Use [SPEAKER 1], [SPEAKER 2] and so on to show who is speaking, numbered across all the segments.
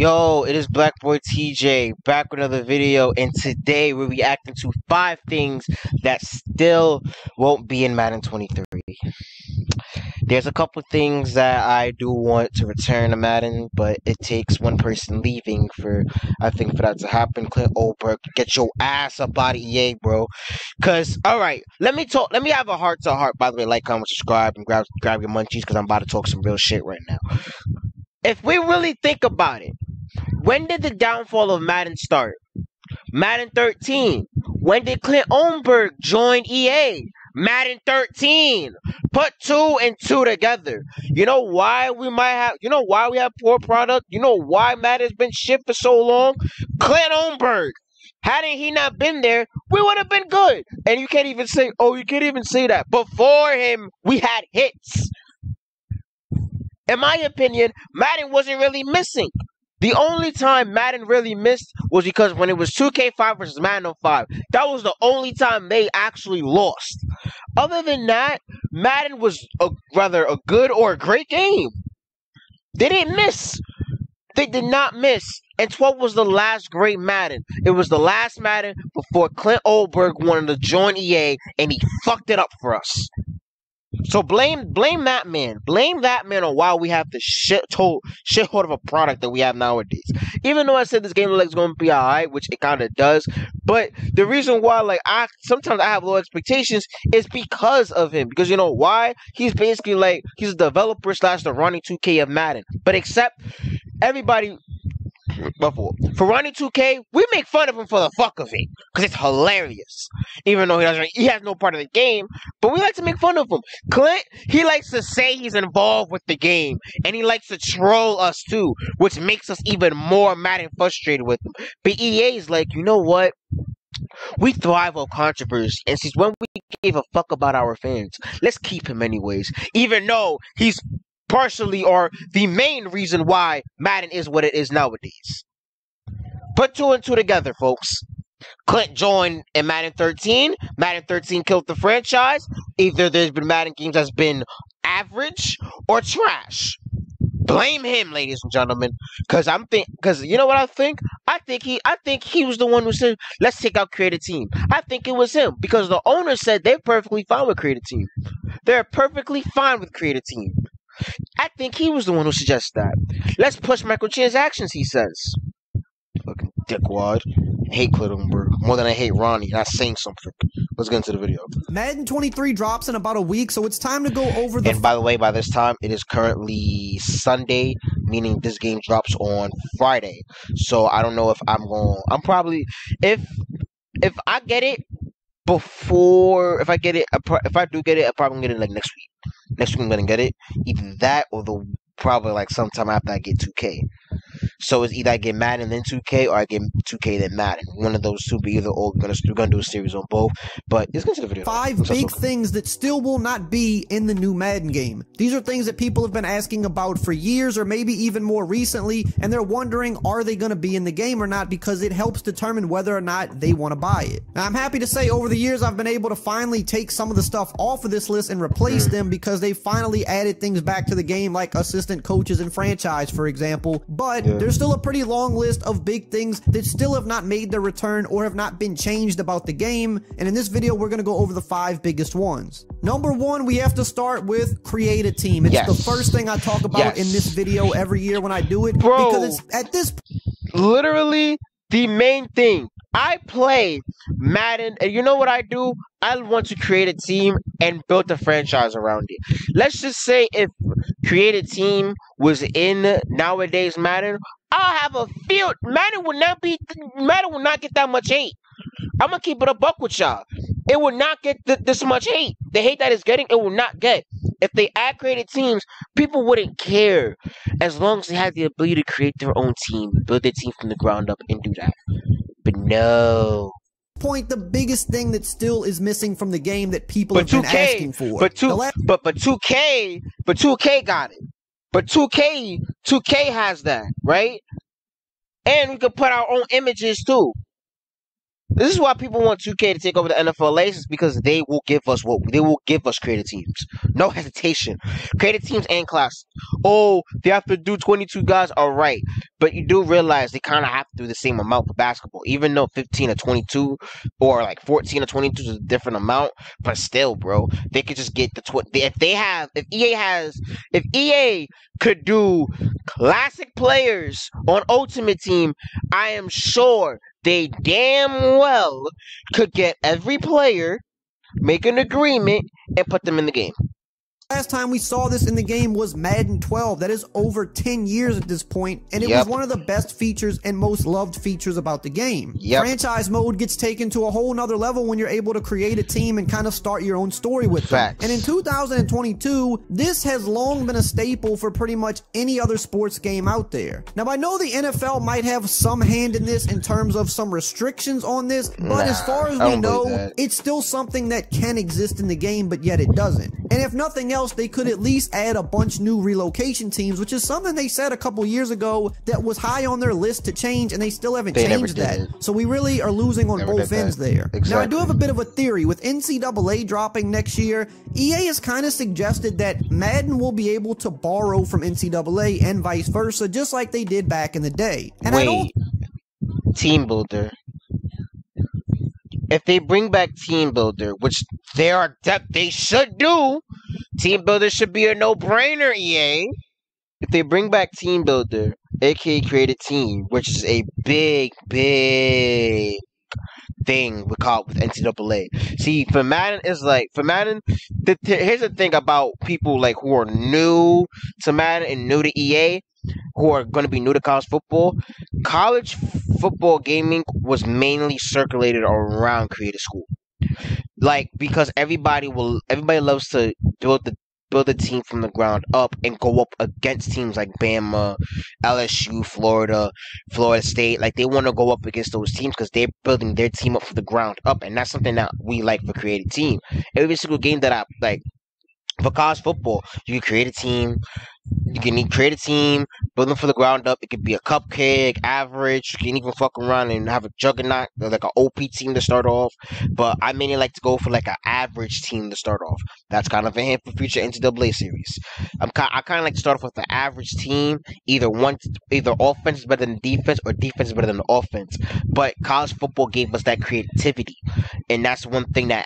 [SPEAKER 1] Yo, it is Black Boy TJ back with another video, and today we're reacting to 5 things that still won't be in Madden 23. There's a couple things that I do want to return to Madden, but it takes one person leaving for that to happen. Clint Oldberg, get your ass up out of EA, bro. Cause alright, let me have a heart to heart. By the way, like, comment, subscribe, and grab your munchies, cause I'm about to talk some real shit right now. If we really think about it, when did the downfall of Madden start? Madden 13. When did Clint Oldberg join EA? Madden 13. Put 2 and 2 together. You know why we have poor product? You know why Madden's been shit for so long? Clint Oldberg. Hadn't he not been there, we would have been good. And you can't even say that. Before him, we had hits. In my opinion, Madden wasn't really missing. The only time Madden really missed was because when it was 2K5 versus Madden 05. That was the only time they actually lost. Other than that, Madden was rather a good or a great game. They didn't miss. They did not miss. And 12 was the last great Madden. It was the last Madden before Clint Oldberg wanted to join EA and he fucked it up for us. So blame that man. Blame that man on why we have the shithole of a product that we have nowadays. Even though I said this game is going to be alright, which it kind of does, but the reason why sometimes I have low expectations is because of him. Because you know why? He's basically he's a developer / the Ronnie 2K of Madden. But except everybody. For Ronnie 2K, we make fun of him for the fuck of it, because it's hilarious. Even though he has no part of the game, but we like to make fun of him. Clint, he likes to say he's involved with the game, and he likes to troll us too, which makes us even more mad and frustrated with him. But EA is like, you know what? We thrive on controversy, and since when we gave a fuck about our fans, let's keep him anyways, even though he's partially or the main reason why Madden is what it is nowadays. Put 2 and 2 together, folks. Clint joined in Madden 13. Madden 13 killed the franchise. Either there's been Madden games that's been average or trash. Blame him, ladies and gentlemen. Because you know what I think? I think he was the one who said, let's take out Create a Team. I think it was him. Because the owner said they're perfectly fine with Create a Team. They're perfectly fine with Create a Team. I think he was the one who suggested that. Let's push microtransactions, he says. Fucking dickwad. I hate Clint Oldberg more than I hate Ronnie. That's saying something. Let's get into the video.
[SPEAKER 2] Madden 23 drops in about a week, so it's time to go over the...
[SPEAKER 1] And by the way, by this time, it is currently Sunday, meaning this game drops on Friday. So I don't know if I'm probably... If I get it before... If I do get it, I'm probably going to get it next week. Next week I'm gonna get it. Either that or probably sometime after I get 2K. So it's either I get Madden then 2K or I get 2K then Madden. One of those two, be either or. We're gonna do a series on both. But let's get to the video.
[SPEAKER 2] 5 big things that still will not be in the new Madden game. These are things that people have been asking about for years or maybe even more recently, and they're wondering, are they gonna be in the game or not, because it helps determine whether or not they want to buy it. Now, I'm happy to say over the years I've been able to finally take some of the stuff off of this list and replace them, because they finally added things back to the game like assistant coaches and franchise, for example. But there's still a pretty long list of big things that still have not made their return or have not been changed about the game, and in this video we're going to go over the 5 biggest ones. Number 1, we have to start with Create a Team. It's the first thing I talk about in this video every year when I do it, because it's at this
[SPEAKER 1] literally the main thing. I play Madden, and you know what I do? I want to create a team and build a franchise around it. Let's just say if Create a Team was in nowadays Madden, I'll have a field. Madden will not get that much hate. I'm gonna keep it a buck with y'all. It will not get this much hate. The hate that it's getting, it will not get. If they add created teams, people wouldn't care, as long as they had the ability to create their own team, build their team from the ground up, and do that. But no.
[SPEAKER 2] Point, the biggest thing that still is missing from the game that people have been asking for.
[SPEAKER 1] But 2K got it. But 2K has that, right? And we could put our own images too. This is why people want 2K to take over the NFL license, because they will give us creative teams. No hesitation. Creative teams and class. Oh, they have to do 22 guys, alright. But you do realize they kind of have to do the same amount for basketball. Even though 15 or 22 or like 14 or 22 is a different amount, but still, bro, they could just get the if EA could do classic players on Ultimate Team, I am sure they damn well could get every player, make an agreement, and put them in the game.
[SPEAKER 2] Last time we saw this in the game was Madden 12. That is over 10 years at this point, and it was one of the best features and most loved features about the game. Franchise mode gets taken to a whole nother level when you're able to create a team and kind of start your own story with them. And in 2022, this has long been a staple for pretty much any other sports game out there. Now, I know the NFL might have some hand in this in terms of some restrictions on this, but as far as we know, it's still something that can exist in the game, but yet it doesn't. And if nothing else, they could at least add a bunch new relocation teams, which is something they said a couple years ago that was high on their list to change, and they still haven't changed that. So we really are losing on both ends there. Now, I do have a bit of a theory. With NCAA dropping next year, EA has kind of suggested that Madden will be able to borrow from NCAA and vice versa, just like they did back in the day. And
[SPEAKER 1] wait, Team Builder. If they bring back Team Builder, which they should do, Team Builder should be a no-brainer, EA. If they bring back Team Builder, aka Create a Team, which is a big thing with NCAA. See, for Madden, here's the thing about people like who are new to Madden and new to EA, who are going to be new to college football. College football gaming was mainly circulated around creative school, like, because everybody loves to build a team from the ground up and go up against teams like Bama, LSU, Florida State. Like, they want to go up against those teams because they're building their team up from the ground up, and that's something that we like for creative team. Every single game that I like for college football, you can create a team. You can create a team, build them from the ground up. It could be a cupcake, average. You can even fuck around and have a juggernaut, like an OP team to start off. But I mainly like to go for like an average team to start off. That's kind of a hint for future NCAA series. I kind of like to start off with the average team. Either offense is better than defense, or defense is better than the offense. But college football gave us that creativity, and that's one of the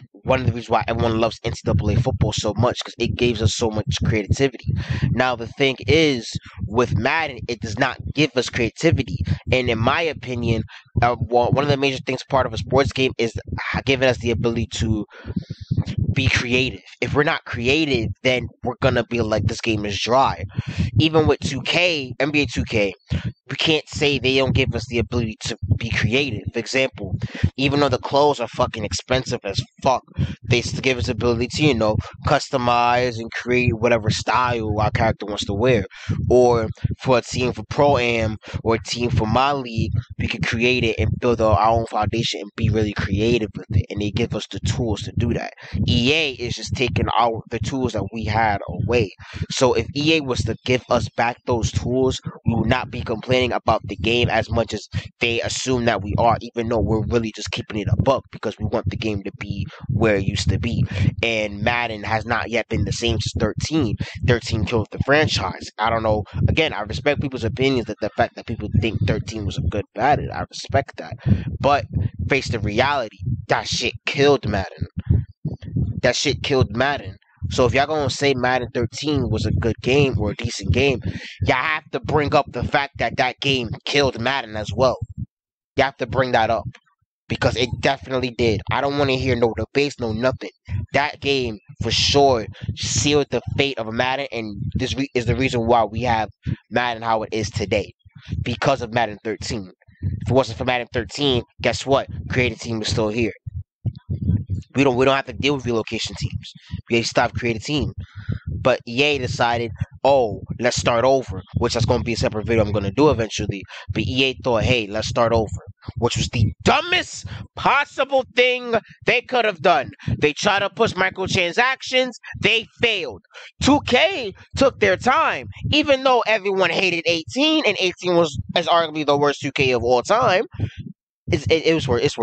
[SPEAKER 1] reasons why everyone loves NCAA football so much, because it gives us so much creativity. Now, the thing is, with Madden, it does not give us creativity. And in my opinion, one of the major things part of a sports game is giving us the ability to be creative. If we're not creative, then we're gonna be like, this game is dry. Even with 2K, NBA 2K, we can't say they don't give us the ability to be creative. For example, even though the clothes are fucking expensive as fuck, they still give us the ability to, customize and create whatever style our character wants to wear. Or for a team for Pro-Am or a team for my league, we can create it and build our own foundation and be really creative with it. And they give us the tools to do that. EA is just taking the tools that we had away. So if EA was to give us back those tools, we would not be complaining about the game as much as they assume that we are, even though we're really just keeping it a buck because we want the game to be where it used to be. And Madden has not yet been the same since 13. 13 killed the franchise. I don't know. Again, I respect people's opinions, that the fact that people think 13 was a good Madden. I respect that. But face the reality, that shit killed Madden. That shit killed Madden. So if y'all gonna say Madden 13 was a good game or a decent game, y'all have to bring up the fact that that game killed Madden as well. You have to bring that up, because it definitely did. I don't want to hear no debates, no nothing. That game for sure sealed the fate of Madden, and this is the reason why we have Madden how it is today, because of Madden 13. If it wasn't for Madden 13, guess what? Creative Team is still here. We don't have to deal with relocation teams. We stopped creating a team. But EA decided, let's start over, which that's going to be a separate video I'm going to do eventually. But EA thought, hey, let's start over, which was the dumbest possible thing they could have done. They tried to push microtransactions. They failed. 2K took their time, even though everyone hated 18, and 18 is arguably the worst 2K of all time. it was worse. It's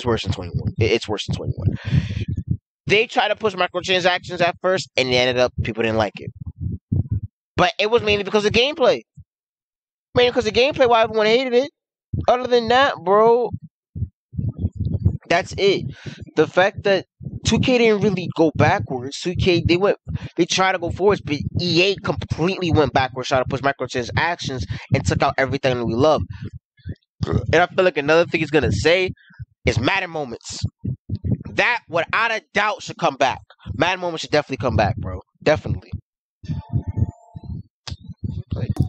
[SPEAKER 1] worse than 21. It's worse than 21. They tried to push microtransactions at first, and they ended up people didn't like it. But it was mainly because of gameplay. Mainly because of gameplay, why everyone hated it. Other than that, bro, that's it. The fact that 2K didn't really go backwards. 2K they tried to go forwards, but EA completely went backwards, trying to push microtransactions and took out everything that we love. And I feel like another thing he's gonna say is Madden moments. That, without a doubt, should come back. Madden moments should definitely come back, bro. Definitely.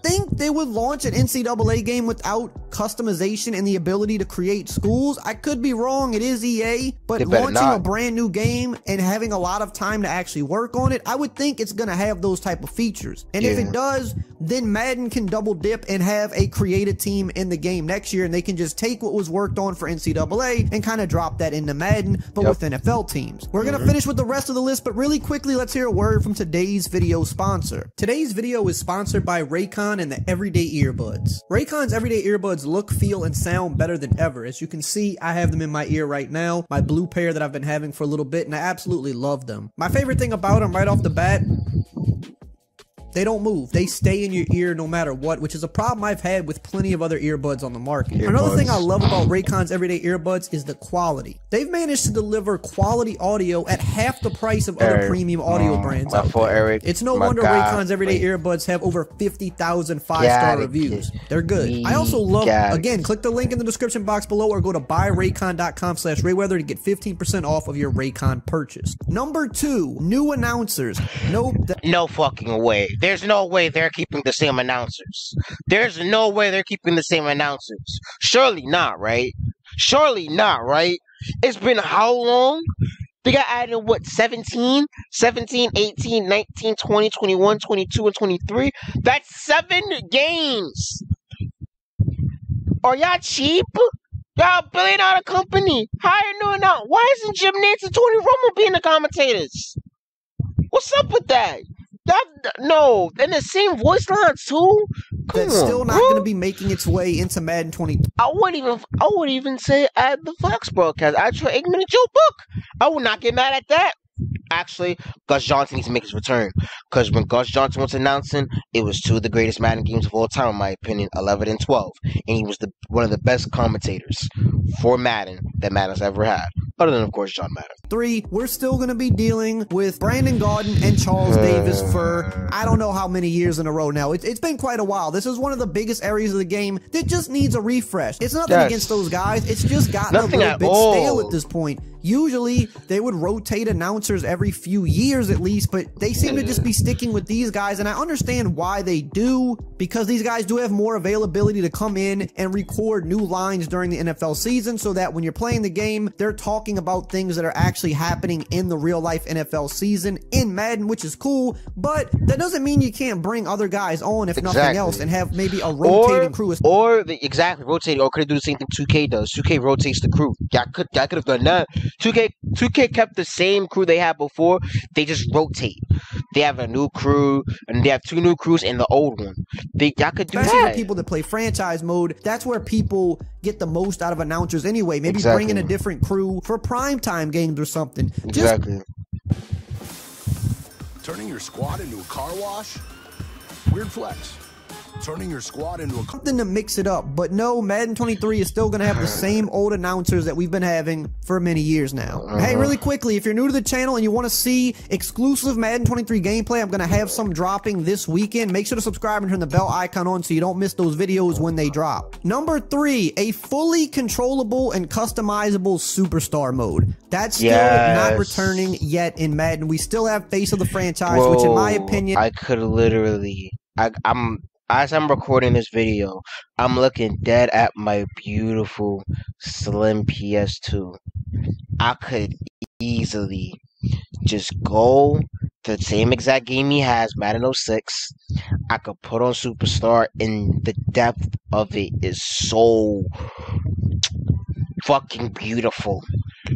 [SPEAKER 2] Think they would launch an NCAA game without customization and the ability to create schools? I could be wrong, it is EA, but launching a brand new game and having a lot of time to actually work on it, I would think it's going to have those type of features. And if it does, then Madden can double dip and have a created team in the game next year, and they can just take what was worked on for NCAA and kind of drop that into Madden, but with NFL teams. We're going to finish with the rest of the list, but really quickly, let's hear a word from today's video sponsor. Today's video is sponsored by Raycon and the Everyday Earbuds. Raycon's Everyday Earbuds look, feel, and sound better than ever. As you can see, I have them in my ear right now, my blue pair that I've been having for a little bit, and I absolutely love them. My favorite thing about them right off the bat, they don't move. They stay in your ear no matter what, which is a problem I've had with plenty of other earbuds on the market. Another thing I love about Raycon's Everyday Earbuds is the quality. They've managed to deliver quality audio at half the price of other premium audio brands out there. It's no wonder Raycon's Everyday Earbuds have over 50,000 5-star reviews. They're good. I also love, again, click the link in the description box below or go to buyraycon.com/Rayweather to get 15% off of your Raycon purchase. Number 2, new announcers. Nope.
[SPEAKER 1] No fucking way. There's no way they're keeping the same announcers. There's no way they're keeping the same announcers. Surely not, right? Surely not, right? It's been how long? They got added, what, 17, 18, 19, 20, 21, 22, and 23? That's 7 games. Are y'all cheap? Y'all a billion-dollar company. Hire new and out. Why isn't Jim Nance and Tony Romo being the commentators? What's up with that? No, and the same voice lines too.
[SPEAKER 2] That's still not going to be making its way into Madden 20.
[SPEAKER 1] I would even say add the Fox broadcast. Actual 8-minute Joe Book. I would not get mad at that. Actually, Gus Johnson needs to make his return, because when Gus Johnson was announcing, it was 2 of the greatest Madden games of all time, in my opinion, 11 and 12, and he was one of the best commentators for Madden that Madden's ever had, other than, of course, John Madden.
[SPEAKER 2] 3, we're still going to be dealing with Brandon Gaudin and Charles Davis for I don't know how many years in a row now. It's been quite a while. This is one of the biggest areas of the game that just needs a refresh. It's nothing against those guys. It's just gotten a little bit stale at this point. Usually, they would rotate announcers every few years at least, but they seem to just be sticking with these guys, and I understand why they do, because these guys do have more availability to come in and record new lines during the NFL season, so that when you're playing the game, they're talking about things that are actually happening in the real-life NFL season in Madden, which is cool, but that doesn't mean you can't bring other guys on, if nothing else, and have maybe a rotating crew.
[SPEAKER 1] Rotating, or could they do the same thing 2K does? 2K rotates the crew. Y'all could have done that. 2K kept the same crew they had before. They just rotate. They have a new crew, and they have 2 new crews and the old one. Y'all could do
[SPEAKER 2] especially
[SPEAKER 1] that.
[SPEAKER 2] For people that play franchise mode, that's where people get the most out of announcers anyway. Maybe bring in a different crew for primetime games or something.
[SPEAKER 3] Turning your squad into a car wash? Weird flex. Turning your squad into a
[SPEAKER 2] something to mix it up, but no, Madden 23 is still going to have the same old announcers that we've been having for many years now. Hey, really quickly, if you're new to the channel and you want to see exclusive Madden 23 gameplay, I'm going to have some dropping this weekend. Make sure to subscribe and turn the bell icon on so you don't miss those videos when they drop. Number 3, a fully controllable and customizable superstar mode. That's still not returning yet in Madden. We still have face of the franchise, which in my opinion,
[SPEAKER 1] I could literally, as I'm recording this video, I'm looking dead at my beautiful slim PS2. I could easily just go to the same exact game he has, Madden 06. I could put on Superstar, and the depth of it is so fucking beautiful.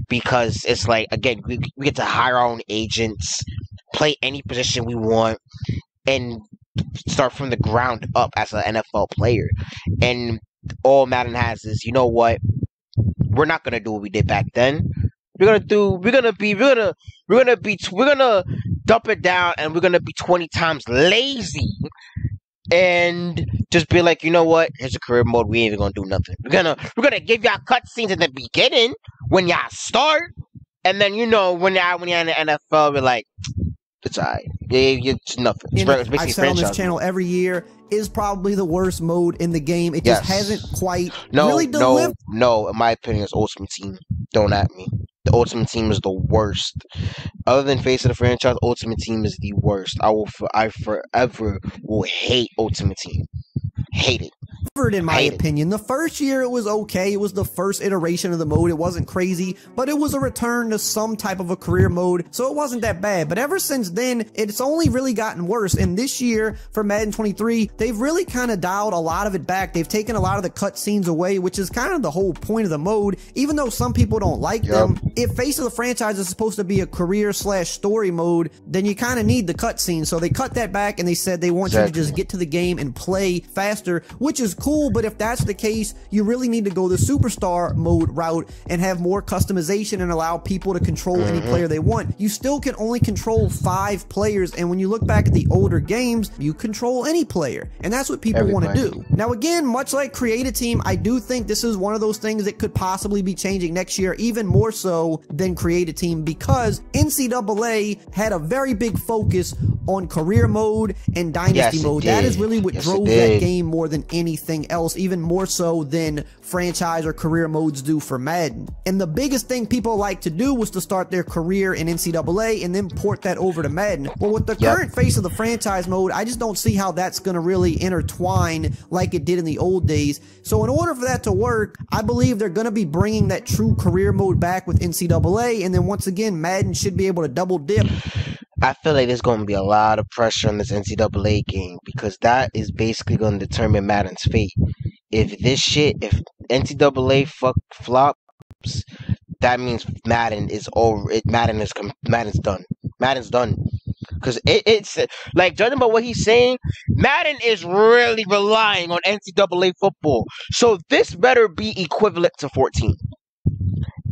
[SPEAKER 1] Because it's like, again, we get to hire our own agents, play any position we want, and start from the ground up as an NFL player. And all Madden has is, you know what? We're not gonna do what we did back then. We're gonna dump it down, and we're gonna be 20 times lazy, and just be like, you know what? Here's a career mode. We ain't even gonna do nothing. We're gonna give y'all cutscenes in the beginning when y'all start, and then when you're in the NFL, we're like, it's alright. It's nothing. It's basically
[SPEAKER 2] I've said on this channel every year is probably the worst mode in the game. It just hasn't quite really delivered.
[SPEAKER 1] No, in my opinion, it's Ultimate Team. Don't at me. The Ultimate Team is the worst. Other than Face of the Franchise, Ultimate Team is the worst. I forever will hate Ultimate Team. Hate it.
[SPEAKER 2] In my opinion, the first year it was okay. It was the first iteration of the mode. It wasn't crazy, but it was a return to some type of a career mode, so it wasn't that bad. But ever since then, it's only really gotten worse. And this year for Madden 23, they've really kind of dialed a lot of it back. They've taken a lot of the cutscenes away, which is kind of the whole point of the mode. Even though some people don't like them, if Face of the Franchise is supposed to be a career/story mode, then you kind of need the cutscenes. So they cut that back, and they said they want you to just get to the game and play faster, which is cool. But if that's the case, you really need to go the superstar mode route and have more customization and allow people to control any player they want. You still can only control 5 players, and when you look back at the older games, you control any player, and that's what people want to do. Now again, much like Create a Team, I do think this is one of those things that could possibly be changing next year, even more so than Create a Team, because NCAA had a very big focus on career mode and dynasty mode. That is really what drove that game more than anything else, even more so than franchise or career modes do for Madden. And the biggest thing people like to do was to start their career in NCAA and then port that over to Madden. Well, with the current Face of the Franchise mode, I just don't see how that's going to really intertwine like it did in the old days. So in order for that to work, I believe they're going to be bringing that true career mode back with NCAA, and then once again, Madden should be able to double dip.
[SPEAKER 1] I feel like there's going to be a lot of pressure on this NCAA game, because that is basically going to determine Madden's fate. If NCAA flops, that means Madden is over. Madden's done. Madden's done. Because it's like, judging by what he's saying, Madden is really relying on NCAA football. So this better be equivalent to 14.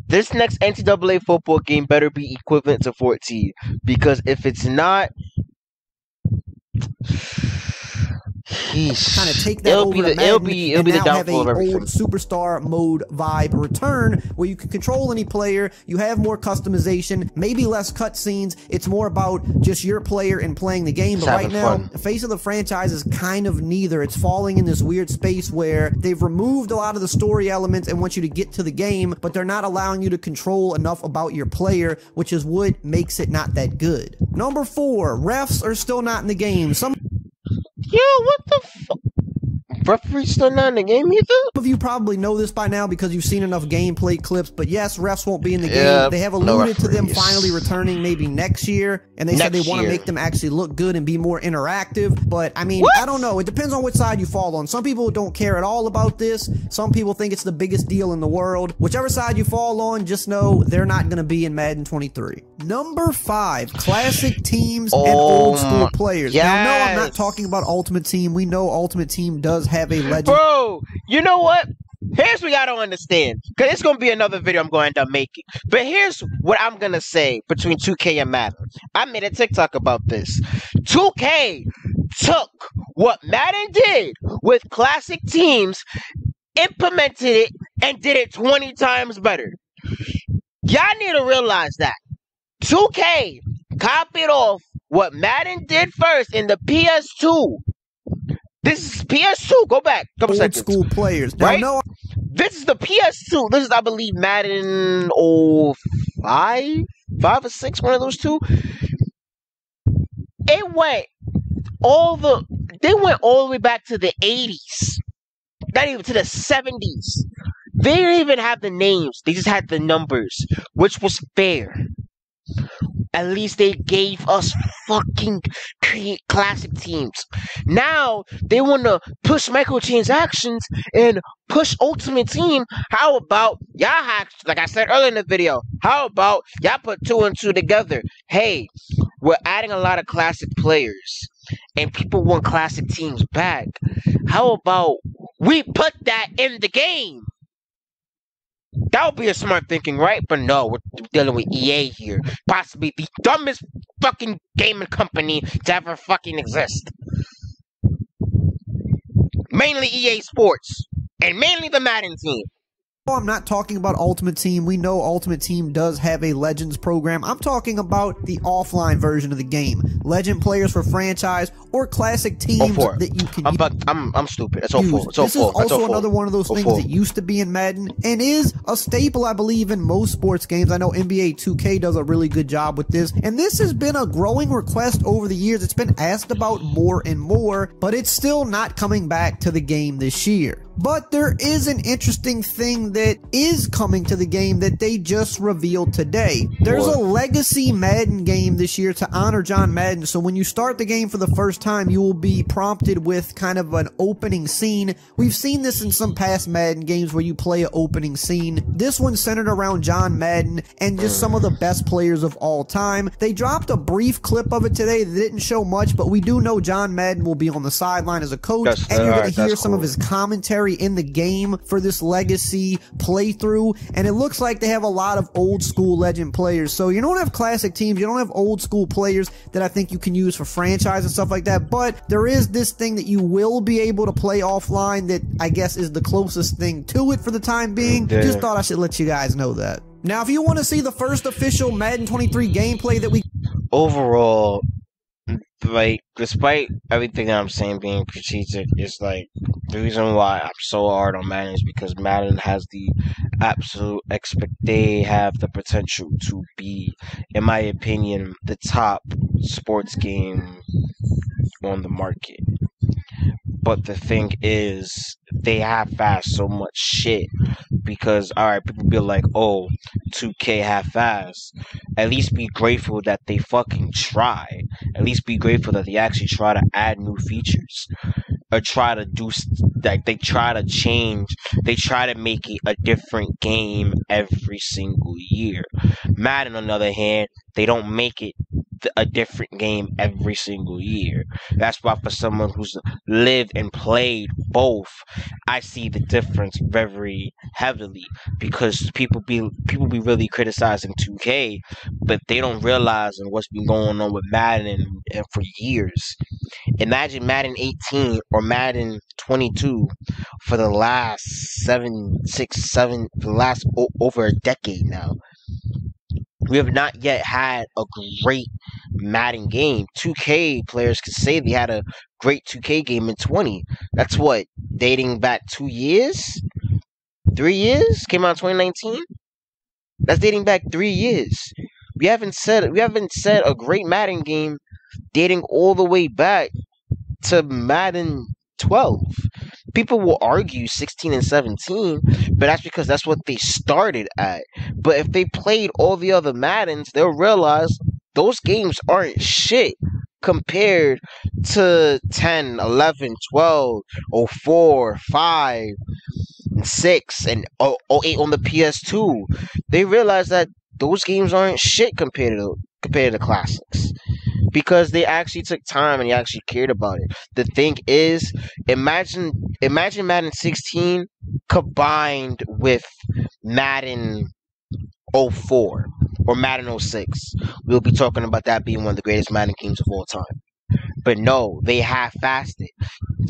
[SPEAKER 1] This next NCAA football game better be equivalent to 14, because if it's not,
[SPEAKER 2] kind of take that over to Madden, it'll be the downfall of everything. Old superstar mode vibe return, where you can control any player, you have more customization, maybe less cutscenes. It's more about just your player and playing the game. But right now, the Face of the Franchise is kind of neither. It's falling in this weird space where they've removed a lot of the story elements and want you to get to the game, but they're not allowing you to control enough about your player, which is what makes it not that good. Number 4, refs are still not in the game.
[SPEAKER 1] Yo, what the fuck? Referees still not in the game either?
[SPEAKER 2] Some of you probably know this by now because you've seen enough gameplay clips, but yes, refs won't be in the game. They have alluded to them finally returning maybe next year, and they said they want to make them actually look good and be more interactive, but I mean, I don't know. It depends on which side you fall on. Some people don't care at all about this. Some people think it's the biggest deal in the world. Whichever side you fall on, just know they're not going to be in Madden 23. Number 5, classic teams and old school players. Now, no, I'm not talking about Ultimate Team. We know Ultimate Team does have a legend.
[SPEAKER 1] Bro, you know what? Here's what I don't understand, because it's going to be another video I'm going to end up making. But here's what I'm going to say between 2K and Madden. I made a TikTok about this. 2K took what Madden did with classic teams, implemented it, and did it 20 times better. Y'all need to realize that. 2K copied off what Madden did first in the PS2. This is PS2. Go back a couple seconds.
[SPEAKER 2] Old school players. Now,
[SPEAKER 1] right? This is the PS2. This is, I believe, Madden 05? 5 or 6, one of those two. They went all the way back to the 80s. Not even to the 70s. They didn't even have the names. They just had the numbers, which was fair. At least they gave us fucking classic teams. Now, they want to push microtransactions and push Ultimate Team. How about y'all have, like I said earlier in the video, how about y'all put 2 and 2 together? Hey, we're adding a lot of classic players, and people want classic teams back. How about We put that in the game. That would be a smart thinking, right? But no, we're dealing with EA here. Possibly the dumbest fucking gaming company to ever fucking exist. Mainly EA Sports. And mainly the Madden team.
[SPEAKER 2] I'm not talking about Ultimate Team. We know Ultimate Team does have a Legends program. I'm talking about the offline version of the game. Legend players for franchise or classic teams that you can use.
[SPEAKER 1] I'm stupid. It's 04. It's 04.
[SPEAKER 2] This is also another one of those things
[SPEAKER 1] 04.
[SPEAKER 2] that used to be in Madden and is a staple, I believe, in most sports games. I know NBA 2K does a really good job with this, and this has been a growing request over the years. It's been asked about more and more, but it's still not coming back to the game this year. But there is an interesting thing that is coming to the game that they just revealed today. There's a legacy Madden game this year to honor John Madden. So when you start the game for the first time, you will be prompted with kind of an opening scene. We've seen this in some past Madden games where you play an opening scene. This one's centered around John Madden and just some of the best players of all time. They dropped a brief clip of it today that didn't show much, but we do know John Madden will be on the sideline as a coach, and you're going to hear some of his commentary in the game for this legacy playthrough, and it looks like they have a lot of old school legend players. So you don't have classic teams, you don't have old school players that I think you can use for franchise and stuff like that, but there is this thing that you will be able to play offline that I guess is the closest thing to it for the time being. Just thought I should let you guys know that. Now, if you want to see the first official Madden 23 gameplay that we
[SPEAKER 1] overall, like, despite everything that I'm saying being strategic, is like the reason why I'm so hard on Madden is because Madden has the absolute they have the potential to be, in my opinion, the top sports game on the market. But the thing is, they half-ass so much shit because, alright, people be like, oh, 2K half-ass. At least be grateful that they fucking try. At least be grateful that they actually try to add new features. Or try to do, like, they try to change, they try to make it a different game every single year. Madden, on the other hand, they don't make it a different game every single year. That's why for someone who's lived and played both, I see the difference very heavily, because people be really criticizing 2K, but they don't realize what's been going on with Madden and for years. Imagine Madden 18 or Madden 22 for the last over a decade now. We have not yet had a great Madden game. 2K players could say they had a great 2K game in 20. That's what, dating back 2 years? 3 years? Came out in 2019? That's dating back 3 years. We haven't said a great Madden game dating all the way back to Madden 12. People will argue 16 and 17, but that's because that's what they started at. But if they played all the other Maddens, they'll realize those games aren't shit compared to 10, 11, 12, 04, 5, and 6, and 08 on the PS2. They realize that those games aren't shit compared to classics, because they actually took time and they actually cared about it. The thing is, imagine Madden 16 combined with Madden 04 or Madden 06. We'll be talking about that being one of the greatest Madden games of all time. But no, they half-assed it,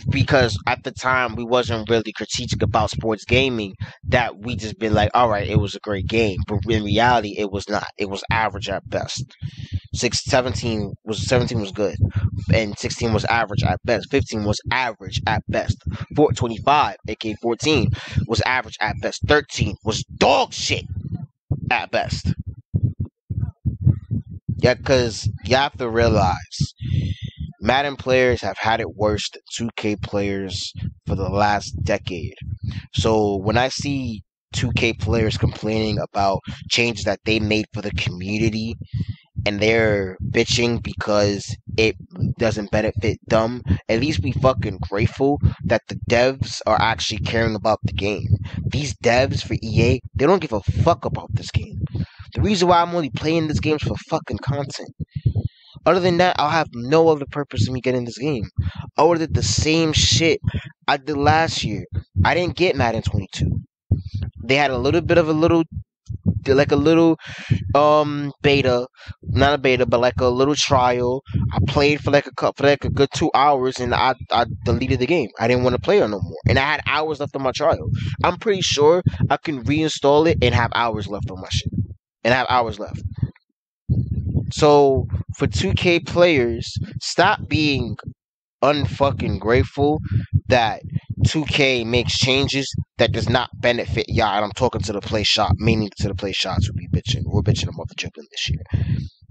[SPEAKER 1] because at the time we wasn't really strategic about sports gaming, that we just been like, alright, it was a great game. But in reality, it was not. It was average at best. 17 was good, and 16 was average at best. 15 was average at best. 25, aka 14, was average at best. 13 was dog shit at best. Yeah, because you have to realize, Madden players have had it worse than 2K players for the last decade. So when I see 2K players complaining about changes that they made for the community, and they're bitching because it doesn't benefit them, at least be fucking grateful that the devs are actually caring about the game. These devs for EA, they don't give a fuck about this game. The reason why I'm only playing this game is for fucking content. Other than that, I'll have no other purpose of me getting this game. I would have did the same shit I did last year. I didn't get Madden 22. They had a little bit of a little beta, not a beta, but like a little trial. I played for like a good 2 hours, and I deleted the game. I didn't want to play it no more, and I had hours left on my trial. I'm pretty sure I can reinstall it and have hours left on my shit, and have hours left. So for 2K players, stop being unfucking grateful that 2K makes changes that does not benefit y'all. And I'm talking to the play shop, meaning to the play shots who be bitching. We're bitching about the dribbling this year.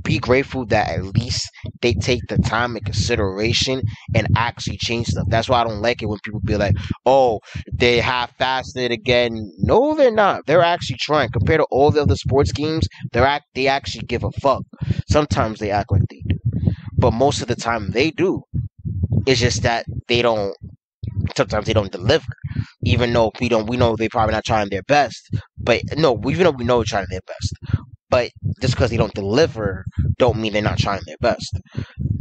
[SPEAKER 1] Be grateful that at least they take the time and consideration and actually change stuff. That's why I don't like it when people be like, oh, they half-assed it again. No, they're not. They're actually trying. Compared to all the other sports games, they actually give a fuck. Sometimes they act like they do, but most of the time they do. It's just that sometimes they don't deliver, even though we know they're probably not trying their best. But no, even though we know they're trying their best, but just because they don't deliver, don't mean they're not trying their best.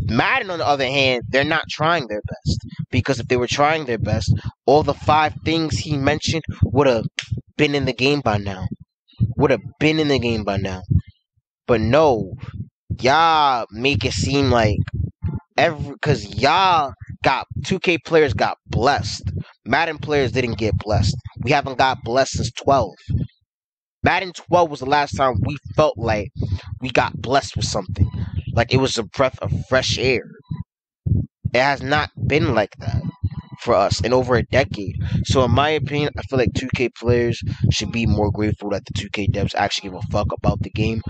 [SPEAKER 1] Madden, on the other hand, they're not trying their best, because if they were trying their best, all the 5 things he mentioned would have been in the game by now. But no, y'all make it seem like because y'all got 2K players got blessed. Madden players didn't get blessed. We haven't got blessed since 12. Madden 12 was the last time we felt like we got blessed with something. Like it was a breath of fresh air. It has not been like that for us in over a decade. So in my opinion, I feel like 2K players should be more grateful that the 2K devs actually give a fuck about the game.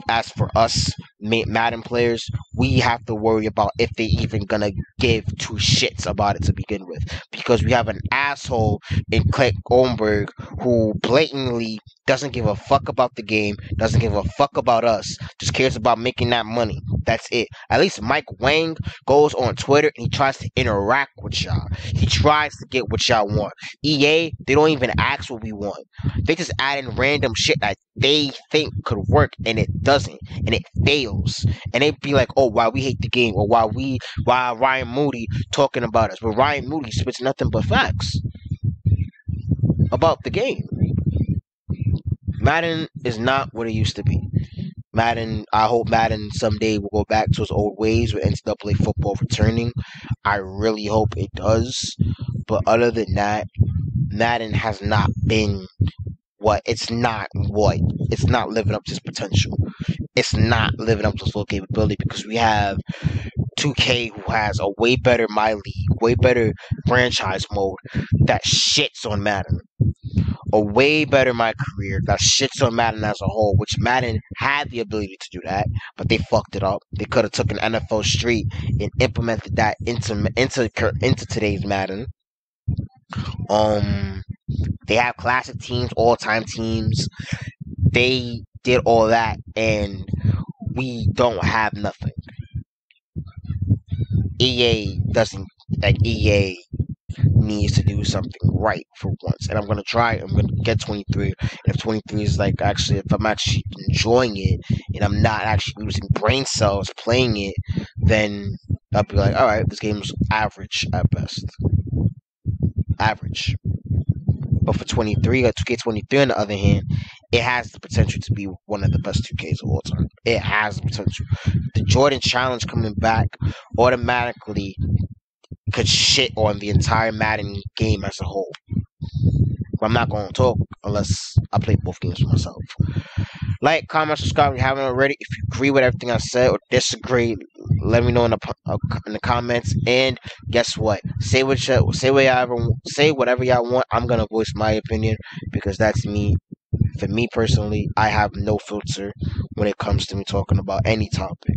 [SPEAKER 1] As for us, Madden players, we have to worry about if they even gonna give 2 shits about it to begin with. Because we have an asshole in Clint Goldberg who blatantly doesn't give a fuck about the game, doesn't give a fuck about us, just cares about making that money. That's it. At least Mike Wang goes on Twitter and he tries to interact with y'all. He tries to get what y'all want. EA, they don't even ask what we want. They just add in random shit that they think could work, and it doesn't, and it fails. And they be like, oh, why we hate the game, or why Ryan Moody talking about us. But Ryan Moody spits nothing but facts about the game. Madden is not what it used to be. I hope Madden someday will go back to its old ways with NCAA football returning. I really hope it does. But other than that, Madden has not been it's not living up to its potential. It's not living up to its full capability, because we have 2K who has a way better My League, way better franchise mode that shits on Madden. A way better My Career that shits on Madden as a whole, which Madden had the ability to do that, but they fucked it up. They could have took an NFL Street and implemented that into today's Madden. They have classic teams, all-time teams. They did all that, and we don't have nothing. EA needs to do something right for once, and I'm gonna try. I'm gonna get 23. And if 23 is if I'm actually enjoying it, and I'm not actually losing brain cells playing it, then I'll be like, all right, this game's average at best. Average. But for 23, or 2K23 on the other hand, it has the potential to be one of the best 2Ks of all time. It has the potential. The Jordan Challenge coming back automatically could shit on the entire Madden game as a whole. But I'm not going to talk unless I play both games for myself. Like, comment, subscribe if you haven't already. If you agree with everything I said or disagree, let me know in the comments. And guess what? Say whatever y'all want. I'm gonna voice my opinion, because that's me. For me personally, I have no filter when it comes to me talking about any topic.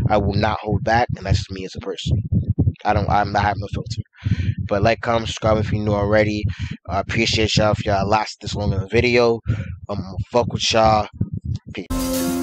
[SPEAKER 1] I will not hold back, and that's just me as a person. I have no filter. But like, comment, subscribe if you're new already. I appreciate y'all if y'all lasted this long in the video. Fuck with y'all. Peace.